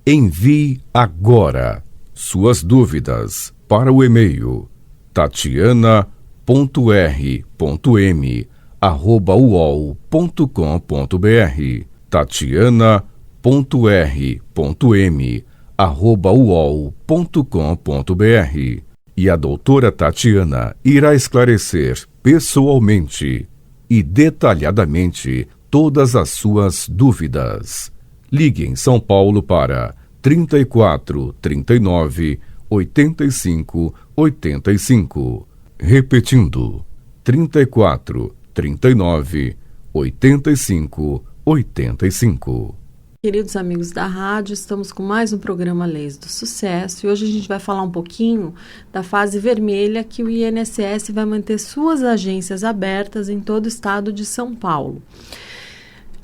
Envie agora suas dúvidas para o e-mail tatiana.r.m@uol.com.br tatiana.r.m@uol.com.br e a doutora Tatiana irá esclarecer pessoalmente e detalhadamente todas as suas dúvidas. Ligue em São Paulo para 34 39 85 85. Repetindo, 34 39 85 85. Queridos amigos da rádio, estamos com mais um programa Leis do Sucesso e hoje a gente vai falar um pouquinho da fase vermelha que o INSS vai manter suas agências abertas em todo o estado de São Paulo.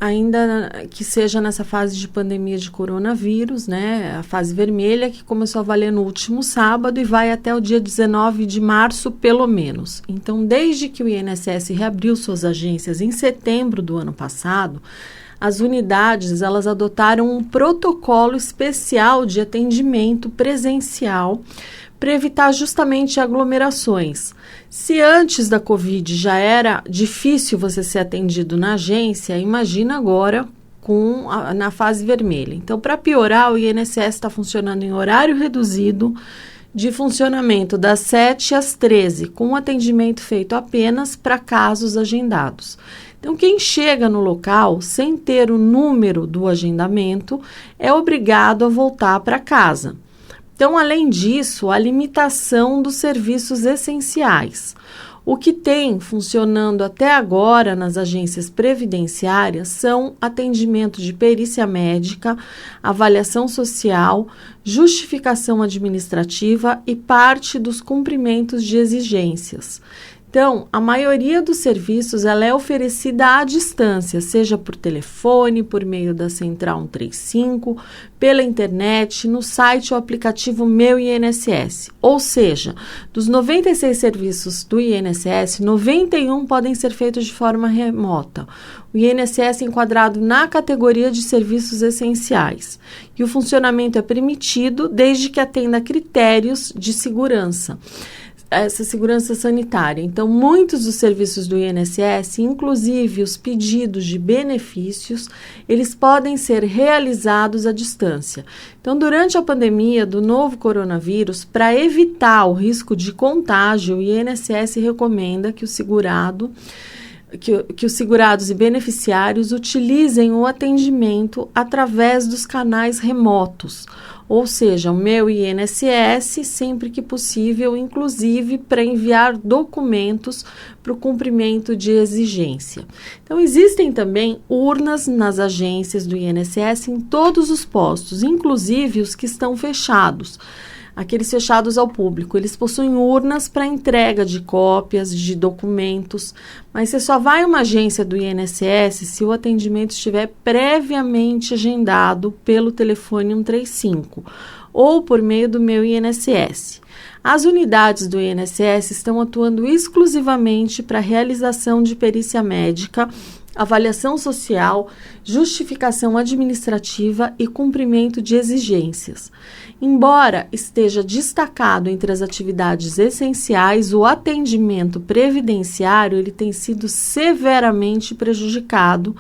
Ainda que seja nessa fase de pandemia de coronavírus, né? A fase vermelha que começou a valer no último sábado e vai até o dia 19 de março, pelo menos. Então, desde que o INSS reabriu suas agências em setembro do ano passado, as unidades elas adotaram um protocolo especial de atendimento presencial para evitar justamente aglomerações. Se antes da Covid já era difícil você ser atendido na agência, imagina agora na fase vermelha. Então, para piorar, o INSS está funcionando em horário reduzido de funcionamento das 7 às 13, com atendimento feito apenas para casos agendados. Então, quem chega no local sem ter o número do agendamento é obrigado a voltar para casa. Então, além disso, a limitação dos serviços essenciais. O que tem funcionando até agora nas agências previdenciárias são atendimento de perícia médica, avaliação social, justificação administrativa e parte dos cumprimentos de exigências. Então, a maioria dos serviços ela é oferecida à distância, seja por telefone, por meio da Central 135, pela internet, no site ou aplicativo Meu INSS. Ou seja, dos 96 serviços do INSS, 91 podem ser feitos de forma remota. O INSS é enquadrado na categoria de serviços essenciais. E o funcionamento é permitido desde que atenda a critérios de segurança. Essa segurança sanitária. Então, muitos dos serviços do INSS, inclusive os pedidos de benefícios, eles podem ser realizados à distância. Então, durante a pandemia do novo coronavírus, para evitar o risco de contágio, o INSS recomenda que os segurados e beneficiários utilizem o atendimento através dos canais remotos, ou seja, o Meu INSS, sempre que possível, inclusive para enviar documentos para o cumprimento de exigência. Então, existem também urnas nas agências do INSS em todos os postos, inclusive os que estão fechados. Aqueles fechados ao público, eles possuem urnas para entrega de cópias, de documentos, mas você só vai a uma agência do INSS se o atendimento estiver previamente agendado pelo telefone 135 ou por meio do Meu INSS. As unidades do INSS estão atuando exclusivamente para a realização de perícia médica, avaliação social, justificação administrativa e cumprimento de exigências. Embora esteja destacado entre as atividades essenciais, o atendimento previdenciário ele tem sido severamente prejudicado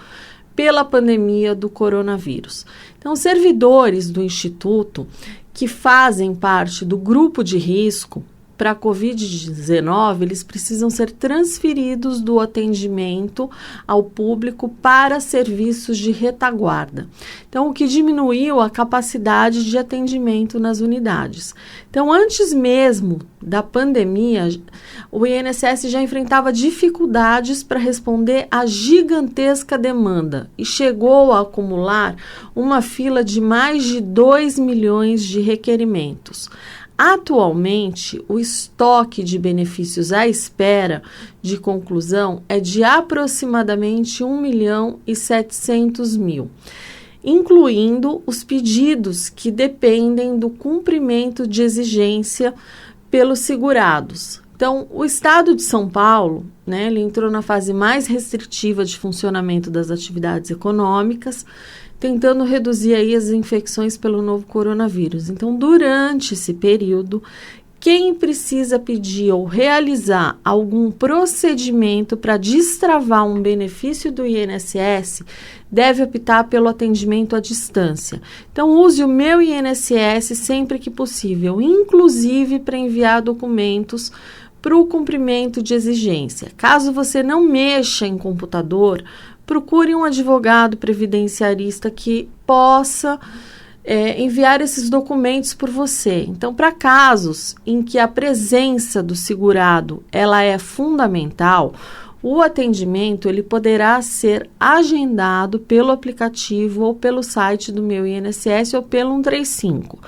pela pandemia do coronavírus. Então, servidores do Instituto que fazem parte do grupo de risco para a Covid-19, eles precisam ser transferidos do atendimento ao público para serviços de retaguarda. Então, o que diminuiu a capacidade de atendimento nas unidades. Então, antes mesmo da pandemia, o INSS já enfrentava dificuldades para responder à gigantesca demanda e chegou a acumular uma fila de mais de 2 milhões de requerimentos. Atualmente, o estoque de benefícios à espera de conclusão é de aproximadamente 1.700.000, incluindo os pedidos que dependem do cumprimento de exigência pelos segurados. Então, o Estado de São Paulo, ele entrou na fase mais restritiva de funcionamento das atividades econômicas. tentando reduzir aí as infecções pelo novo coronavírus. Então, durante esse período, quem precisa pedir ou realizar algum procedimento para destravar um benefício do INSS deve optar pelo atendimento à distância. Então, use o Meu INSS sempre que possível, inclusive para enviar documentos para o cumprimento de exigência. Caso você não mexa em computador, procure um advogado previdenciarista que possa enviar esses documentos por você. Então, para casos em que a presença do segurado ela é fundamental, o atendimento ele poderá ser agendado pelo aplicativo ou pelo site do Meu INSS ou pelo 135.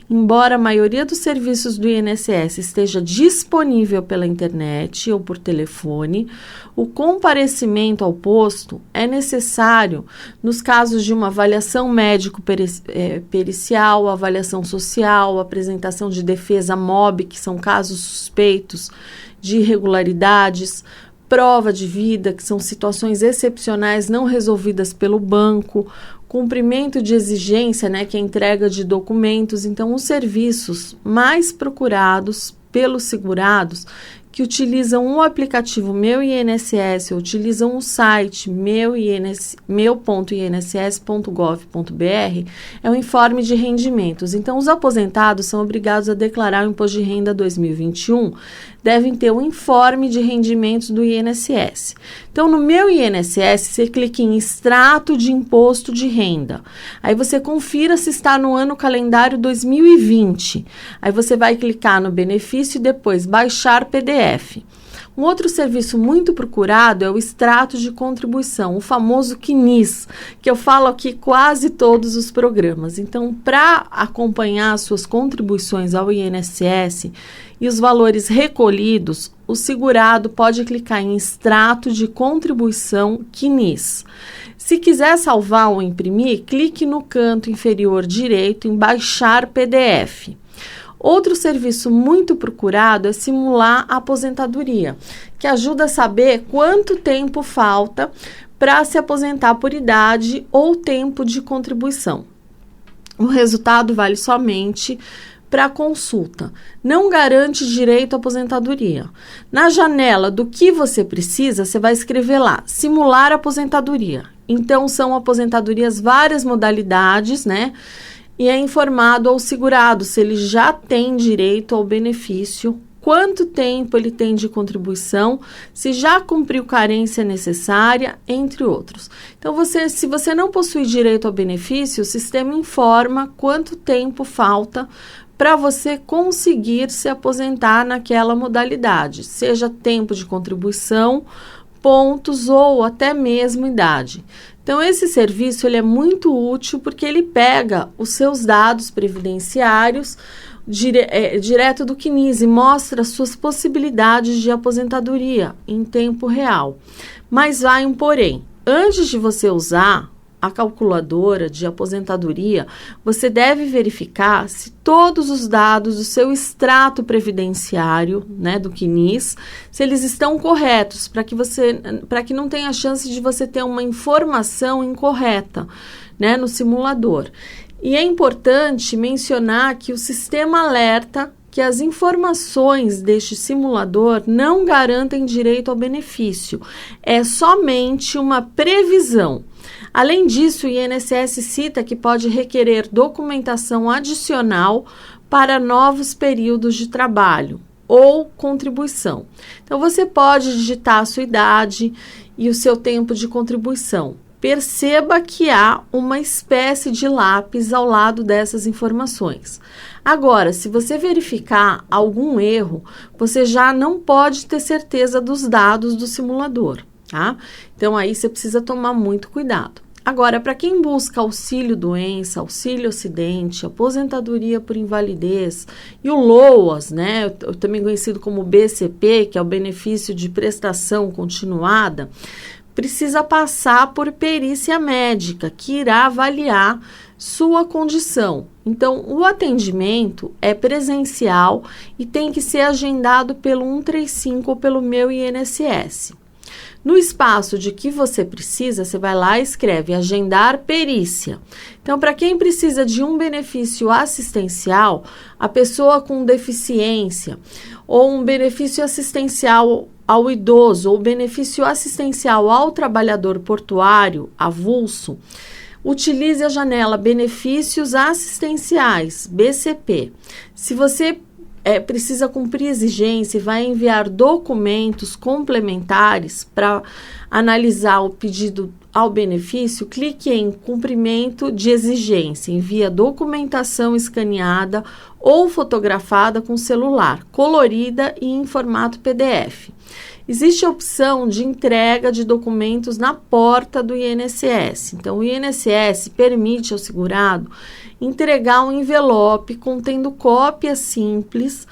Embora a maioria dos serviços do INSS esteja disponível pela internet ou por telefone, o comparecimento ao posto é necessário nos casos de uma avaliação médico-pericial, avaliação social, apresentação de defesa MOB, que são casos suspeitos de irregularidades, prova de vida, que são situações excepcionais não resolvidas pelo banco, cumprimento de exigência, que é a entrega de documentos. Então, os serviços mais procurados pelos segurados que utilizam o aplicativo Meu INSS ou utilizam o site meu.inss.gov.br é o informe de rendimentos. Então, os aposentados são obrigados a declarar o Imposto de Renda 2021, devem ter um informe de rendimentos do INSS. Então, no Meu INSS, você clica em Extrato de Imposto de Renda. Aí você confira se está no ano calendário 2020. Aí você vai clicar no benefício e depois baixar PDF. Um outro serviço muito procurado é o extrato de contribuição, o famoso CNIS, que eu falo aqui quase todos os programas. Então, para acompanhar as suas contribuições ao INSS e os valores recolhidos, o segurado pode clicar em extrato de contribuição CNIS. Se quiser salvar ou imprimir, clique no canto inferior direito em baixar PDF. Outro serviço muito procurado é simular a aposentadoria, que ajuda a saber quanto tempo falta para se aposentar por idade ou tempo de contribuição. O resultado vale somente para consulta. Não garante direito à aposentadoria. Na janela do que você precisa, você vai escrever lá, simular aposentadoria. Então, são aposentadorias várias modalidades, E é informado ao segurado se ele já tem direito ao benefício, quanto tempo ele tem de contribuição, se já cumpriu carência necessária, entre outros. Então, se você não possui direito ao benefício, o sistema informa quanto tempo falta para você conseguir se aposentar naquela modalidade, seja tempo de contribuição, pontos ou até mesmo idade. Então, esse serviço ele é muito útil porque ele pega os seus dados previdenciários direto do CNIS e mostra as suas possibilidades de aposentadoria em tempo real. Mas vai um porém. Antes de você usar a calculadora de aposentadoria, você deve verificar se todos os dados do seu extrato previdenciário, do CNIS, se eles estão corretos, para que não tenha chance de você ter uma informação incorreta, no simulador. E é importante mencionar que o sistema alerta que as informações deste simulador não garantem direito ao benefício, é somente uma previsão. Além disso, o INSS cita que pode requerer documentação adicional para novos períodos de trabalho ou contribuição. Então, você pode digitar a sua idade e o seu tempo de contribuição. Perceba que há uma espécie de lápis ao lado dessas informações. Agora, se você verificar algum erro, você já não pode ter certeza dos dados do simulador, tá? Então, aí você precisa tomar muito cuidado. Agora, para quem busca auxílio-doença, auxílio-acidente, aposentadoria por invalidez e o LOAS, também conhecido como BCP, que é o benefício de prestação continuada, precisa passar por perícia médica, que irá avaliar sua condição. Então, o atendimento é presencial e tem que ser agendado pelo 135 ou pelo Meu INSS. No espaço de que você precisa, você vai lá e escreve agendar perícia. Então, para quem precisa de um benefício assistencial, a pessoa com deficiência, ou um benefício assistencial ao idoso, ou benefício assistencial ao trabalhador portuário, avulso, utilize a janela Benefícios Assistenciais, BCP. Se você precisa cumprir exigência e vai enviar documentos complementares para analisar o pedido ao benefício, clique em cumprimento de exigência, envia documentação escaneada ou fotografada com celular, colorida e em formato PDF. Existe a opção de entrega de documentos na porta do INSS. Então, o INSS permite ao segurado entregar um envelope contendo cópia simples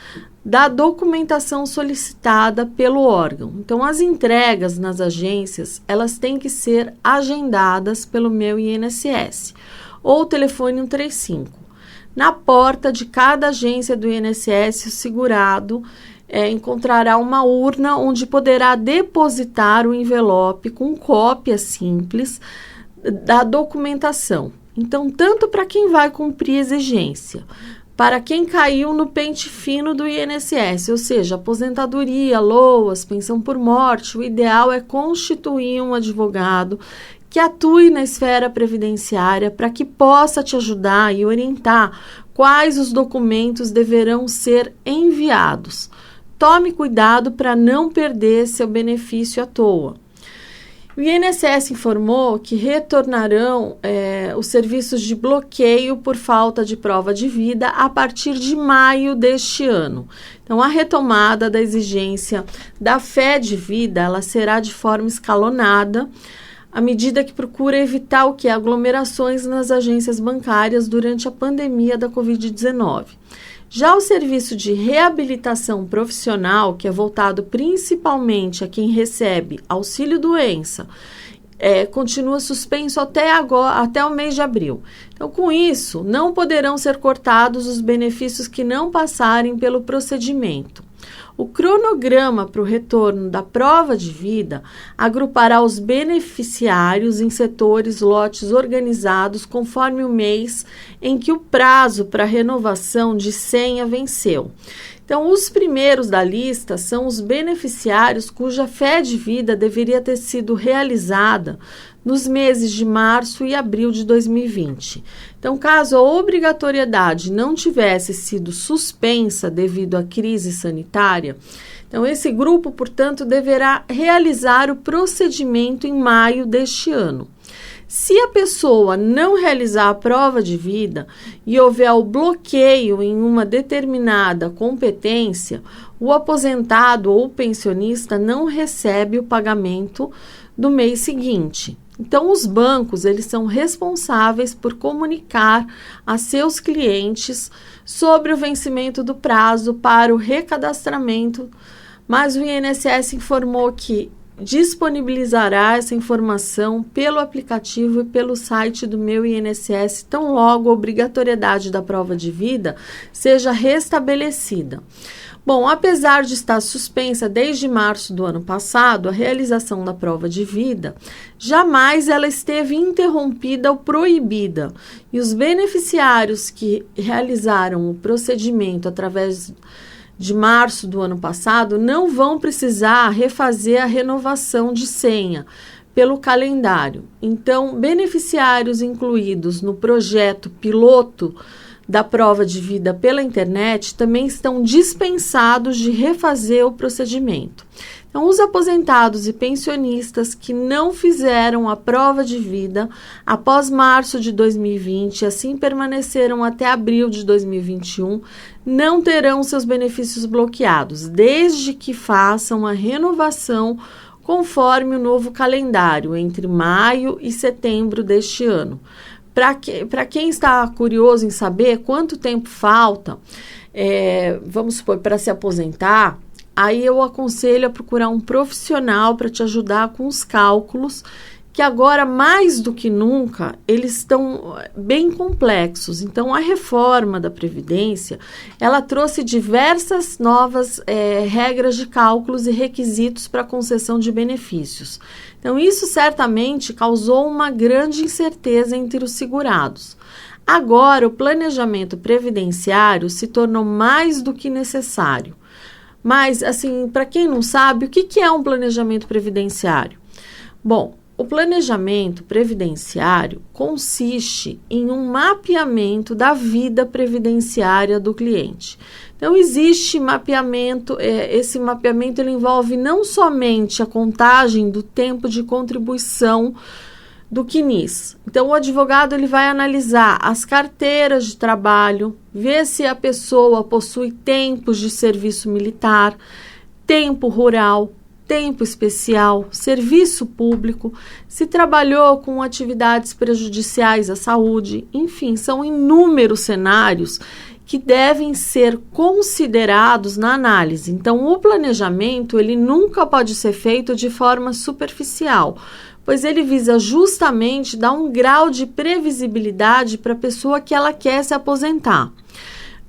da documentação solicitada pelo órgão. Então, as entregas nas agências, elas têm que ser agendadas pelo Meu INSS ou telefone 135. Na porta de cada agência do INSS, o segurado encontrará uma urna onde poderá depositar o envelope com cópia simples da documentação. Então, tanto para quem vai cumprir exigência, para quem caiu no pente fino do INSS, ou seja, aposentadoria, LOAS, pensão por morte, o ideal é constituir um advogado que atue na esfera previdenciária para que possa te ajudar e orientar quais os documentos deverão ser enviados. Tome cuidado para não perder seu benefício à toa. O INSS informou que retornarão os serviços de bloqueio por falta de prova de vida a partir de maio deste ano. Então, a retomada da exigência da fé de vida, ela será de forma escalonada, à medida que procura evitar aglomerações nas agências bancárias durante a pandemia da Covid-19. Já o serviço de reabilitação profissional, que é voltado principalmente a quem recebe auxílio-doença, continua suspenso até o mês de abril. Então, com isso, não poderão ser cortados os benefícios que não passarem pelo procedimento. O cronograma para o retorno da prova de vida agrupará os beneficiários em setores, lotes organizados conforme o mês em que o prazo para renovação de senha venceu. Então, os primeiros da lista são os beneficiários cuja fé de vida deveria ter sido realizada nos meses de março e abril de 2020. Então, caso a obrigatoriedade não tivesse sido suspensa devido à crise sanitária, então esse grupo, portanto, deverá realizar o procedimento em maio deste ano. Se a pessoa não realizar a prova de vida e houver o bloqueio em uma determinada competência, o aposentado ou pensionista não recebe o pagamento do mês seguinte. Então, os bancos, eles são responsáveis por comunicar a seus clientes sobre o vencimento do prazo para o recadastramento, mas o INSS informou que disponibilizará essa informação pelo aplicativo e pelo site do Meu INSS, tão logo a obrigatoriedade da prova de vida seja restabelecida. Bom, apesar de estar suspensa desde março do ano passado, a realização da prova de vida, jamais ela esteve interrompida ou proibida. E os beneficiários que realizaram o procedimento através de março do ano passado não vão precisar refazer a renovação de senha pelo calendário. Então, beneficiários incluídos no projeto piloto da prova de vida pela internet também estão dispensados de refazer o procedimento. Então, os aposentados e pensionistas que não fizeram a prova de vida após março de 2020 e assim permaneceram até abril de 2021, não terão seus benefícios bloqueados, desde que façam a renovação conforme o novo calendário, entre maio e setembro deste ano. Para quem está curioso em saber quanto tempo falta, vamos supor, para se aposentar, aí eu aconselho a procurar um profissional para te ajudar com os cálculos que agora, mais do que nunca, eles estão bem complexos. Então, a reforma da Previdência, ela trouxe diversas novas regras de cálculos e requisitos para concessão de benefícios. Então, isso certamente causou uma grande incerteza entre os segurados. Agora, o planejamento previdenciário se tornou mais do que necessário. Mas, assim, para quem não sabe, o que é um planejamento previdenciário? Bom, o planejamento previdenciário consiste em um mapeamento da vida previdenciária do cliente. Então, existe mapeamento, esse mapeamento ele envolve não somente a contagem do tempo de contribuição do CNIS. Então, o advogado ele vai analisar as carteiras de trabalho, ver se a pessoa possui tempos de serviço militar, tempo rural, tempo especial, serviço público, se trabalhou com atividades prejudiciais à saúde, enfim, são inúmeros cenários que devem ser considerados na análise. Então, o planejamento, ele nunca pode ser feito de forma superficial, pois ele visa justamente dar um grau de previsibilidade para a pessoa que ela quer se aposentar.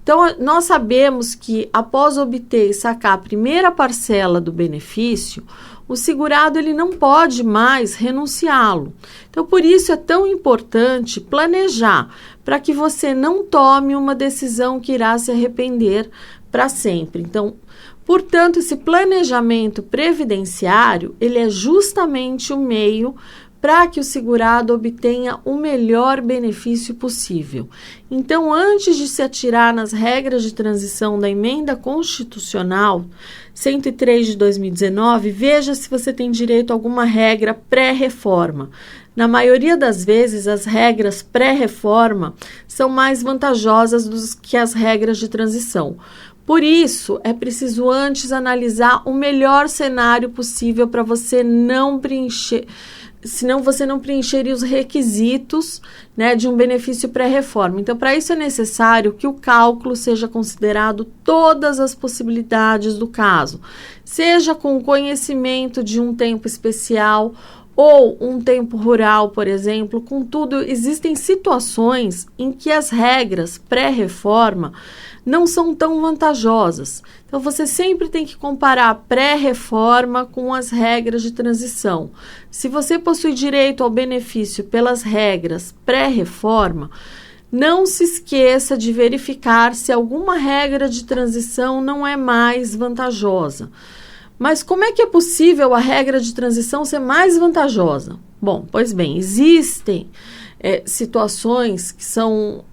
Então, nós sabemos que após obter e sacar a primeira parcela do benefício, o segurado ele não pode mais renunciá-lo. Então, por isso é tão importante planejar, para que você não tome uma decisão que irá se arrepender para sempre. Então, portanto, esse planejamento previdenciário, ele é justamente o meio para que o segurado obtenha o melhor benefício possível. Então, antes de se atirar nas regras de transição da Emenda Constitucional 103 de 2019, veja se você tem direito a alguma regra pré-reforma. Na maioria das vezes, as regras pré-reforma são mais vantajosas do que as regras de transição. Por isso, é preciso antes analisar o melhor cenário possível para você não preencher, senão você não preencheria os requisitos, né, de um benefício pré-reforma. Então, para isso é necessário que o cálculo seja considerado todas as possibilidades do caso, seja com o conhecimento de um tempo especial ou um tempo rural, por exemplo. Contudo, existem situações em que as regras pré-reforma não são tão vantajosas. Então, você sempre tem que comparar a pré-reforma com as regras de transição. Se você possui direito ao benefício pelas regras pré-reforma, não se esqueça de verificar se alguma regra de transição não é mais vantajosa. Mas como é que é possível a regra de transição ser mais vantajosa? Bom, pois bem, existem situações que são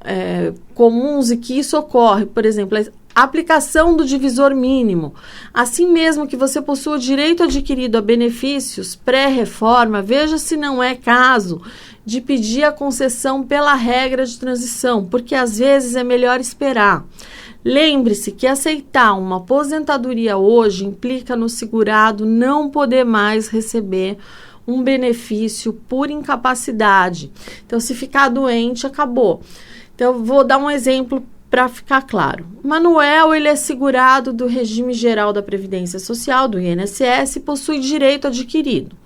comuns e que isso ocorre. Por exemplo, a aplicação do divisor mínimo. Assim mesmo que você possua direito adquirido a benefícios pré-reforma, veja se não é caso de pedir a concessão pela regra de transição, porque às vezes é melhor esperar. Lembre-se que aceitar uma aposentadoria hoje implica no segurado não poder mais receber um benefício por incapacidade. Então, se ficar doente, acabou. Então, vou dar um exemplo para ficar claro. Manuel, ele é segurado do regime geral da Previdência Social, do INSS, e possui direito adquirido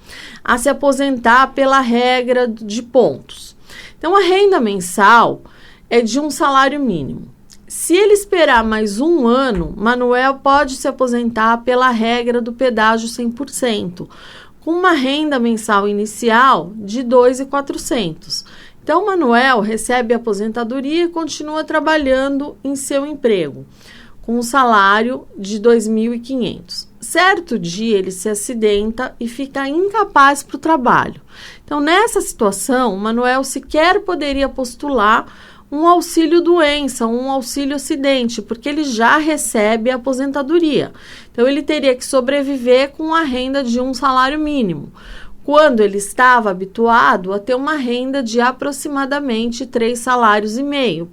a se aposentar pela regra de pontos. Então, a renda mensal é de um salário mínimo. Se ele esperar mais um ano, Manuel pode se aposentar pela regra do pedágio 100%, com uma renda mensal inicial de R$ 2.400. Então, Manuel recebe a aposentadoria e continua trabalhando em seu emprego, com um salário de R$ 2.500. Certo dia, ele se acidenta e fica incapaz para o trabalho. Então, nessa situação, Manuel sequer poderia postular um auxílio-doença, um auxílio-acidente, porque ele já recebe a aposentadoria. Então, ele teria que sobreviver com a renda de um salário mínimo, quando ele estava habituado a ter uma renda de aproximadamente 3,5 salários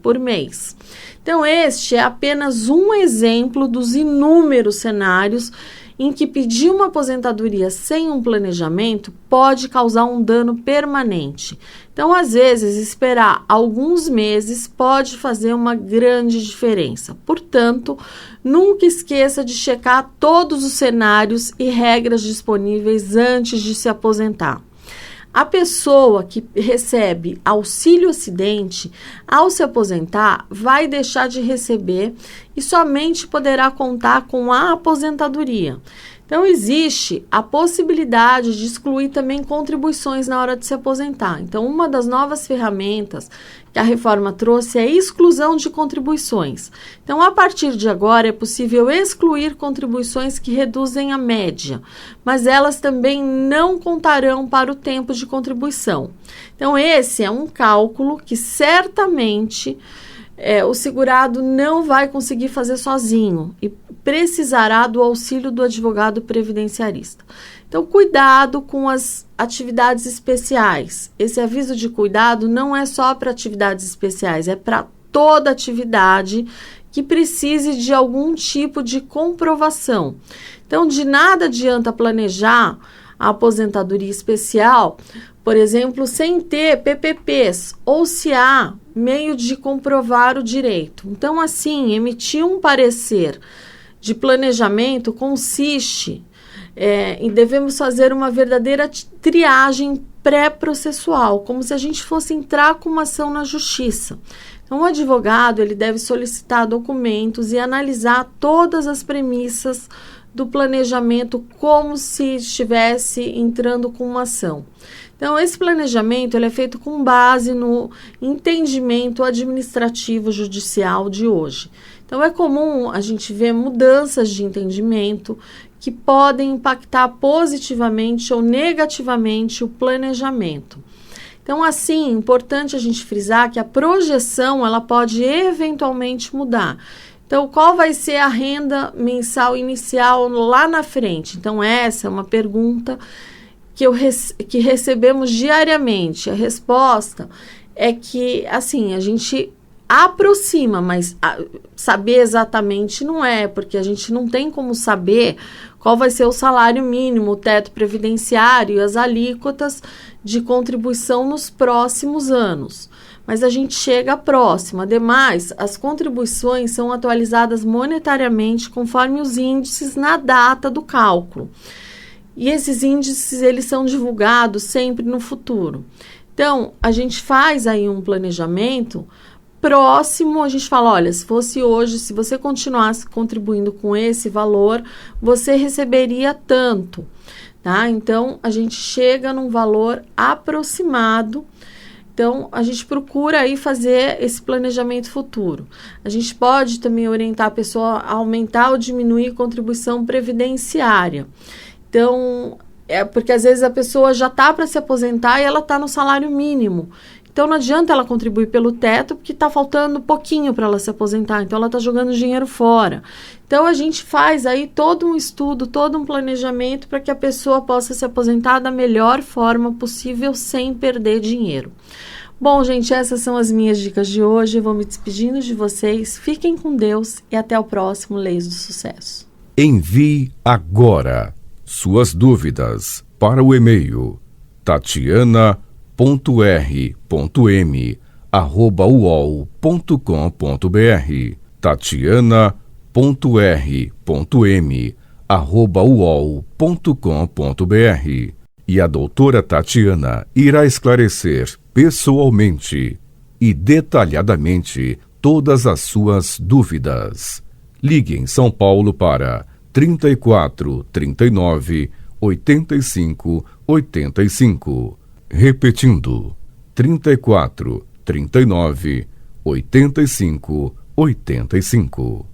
por mês. Então, este é apenas um exemplo dos inúmeros cenários em que pedir uma aposentadoria sem um planejamento pode causar um dano permanente. Então, às vezes, esperar alguns meses pode fazer uma grande diferença. Portanto, nunca esqueça de checar todos os cenários e regras disponíveis antes de se aposentar. A pessoa que recebe auxílio acidente, ao se aposentar, vai deixar de receber e somente poderá contar com a aposentadoria. Então, existe a possibilidade de excluir também contribuições na hora de se aposentar. Então, uma das novas ferramentas que a reforma trouxe é a exclusão de contribuições. Então, a partir de agora, é possível excluir contribuições que reduzem a média, mas elas também não contarão para o tempo de contribuição. Então, esse é um cálculo que certamente o segurado não vai conseguir fazer sozinho e precisará do auxílio do advogado previdenciarista. Então, cuidado com as atividades especiais. Esse aviso de cuidado não é só para atividades especiais, é para toda atividade que precise de algum tipo de comprovação. Então, de nada adianta planejar a aposentadoria especial, por exemplo, sem ter PPPs ou se há meio de comprovar o direito. Então, assim, emitir um parecer de planejamento consiste em devemos fazer uma verdadeira triagem pré-processual, como se a gente fosse entrar com uma ação na justiça. Então, o advogado ele deve solicitar documentos e analisar todas as premissas do planejamento como se estivesse entrando com uma ação. Então, esse planejamento ele é feito com base no entendimento administrativo judicial de hoje. Então, é comum a gente ver mudanças de entendimento que podem impactar positivamente ou negativamente o planejamento. Então, assim, é importante a gente frisar que a projeção ela pode eventualmente mudar. Então, qual vai ser a renda mensal inicial lá na frente? Então, essa é uma pergunta que recebemos diariamente. A resposta é que, assim, a gente aproxima, mas saber exatamente não é, porque a gente não tem como saber qual vai ser o salário mínimo, o teto previdenciário e as alíquotas de contribuição nos próximos anos. Mas a gente chega próximo. Ademais, as contribuições são atualizadas monetariamente conforme os índices na data do cálculo. E esses índices, eles são divulgados sempre no futuro. Então, a gente faz aí um planejamento próximo, a gente fala, olha, se fosse hoje, se você continuasse contribuindo com esse valor, você receberia tanto, tá? Então, a gente chega num valor aproximado. Então, a gente procura aí fazer esse planejamento futuro. A gente pode também orientar a pessoa a aumentar ou diminuir a contribuição previdenciária. Então, porque às vezes a pessoa já está para se aposentar e ela está no salário mínimo. Então, não adianta ela contribuir pelo teto, porque está faltando pouquinho para ela se aposentar. Então, ela está jogando dinheiro fora. Então, a gente faz aí todo um estudo, todo um planejamento para que a pessoa possa se aposentar da melhor forma possível, sem perder dinheiro. Bom, gente, essas são as minhas dicas de hoje. Eu vou me despedindo de vocês. Fiquem com Deus e até o próximo Leis do Sucesso. Envie agora suas dúvidas para o e-mail tatiana.r.m@uol.com.br tatiana.r.m@uol.com.br E a doutora Tatiana irá esclarecer pessoalmente e detalhadamente todas as suas dúvidas. Ligue em São Paulo para 34 39 85 85. Repetindo, 34 39 85 85.